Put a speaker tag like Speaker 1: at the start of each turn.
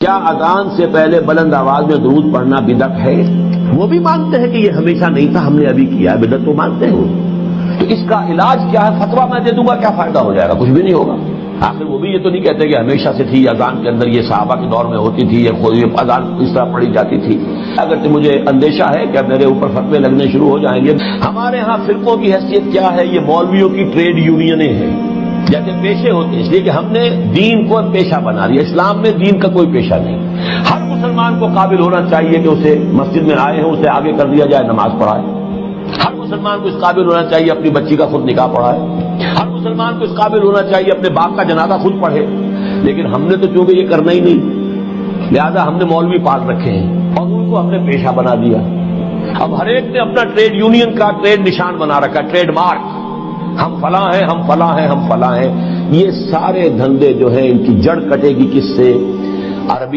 Speaker 1: کیا اذان سے پہلے بلند آواز میں درود پڑھنا بدعت ہے؟ وہ بھی مانتے ہیں کہ یہ ہمیشہ نہیں تھا، ہم نے ابھی کیا، بدعت تو مانتے ہیں۔ تو اس کا علاج کیا ہے؟ فتویٰ میں دے دوں گا، کیا فائدہ ہو جائے گا؟ کچھ بھی نہیں ہوگا۔ آخر وہ بھی یہ تو نہیں کہتے کہ ہمیشہ سے تھی اذان کے اندر، یہ صحابہ کے دور میں ہوتی تھی، یہ اذان اس طرح پڑھی جاتی تھی۔ اگر مجھے اندیشہ ہے کہ میرے اوپر فتوے لگنے شروع ہو جائیں گے۔ ہمارے ہاں فرقوں کی حیثیت کیا ہے؟ یہ مولویوں کی ٹریڈ یونینیں ہیں، جیسے پیشے ہوتے ہیں، اس لیے کہ ہم نے دین کو پیشہ بنا لیا۔ اسلام میں دین کا کوئی پیشہ نہیں۔ ہر مسلمان کو قابل ہونا چاہیے کہ اسے مسجد میں آئے ہیں، اسے آگے کر دیا جائے، نماز پڑھائے۔ ہر مسلمان کو اس قابل ہونا چاہیے اپنی بچی کا خود نکاح پڑھائے۔ ہر مسلمان کو اس قابل ہونا چاہیے اپنے باپ کا جنازہ خود پڑھے۔ لیکن ہم نے تو چونکہ یہ کرنا ہی نہیں، لہذا ہم نے مولوی پال رکھے ہیں اور ان کو ہم نے پیشہ بنا دیا۔ اب ہر ایک نے اپنا ٹریڈ یونین کا ٹریڈ نشان بنا رکھا، ٹریڈ مارک، ہم فلاں ہیں، ہم فلاں ہیں، ہم فلاں ہیں۔ یہ سارے دھندے جو ہیں ان کی جڑ کٹے گی کس سے؟ عربی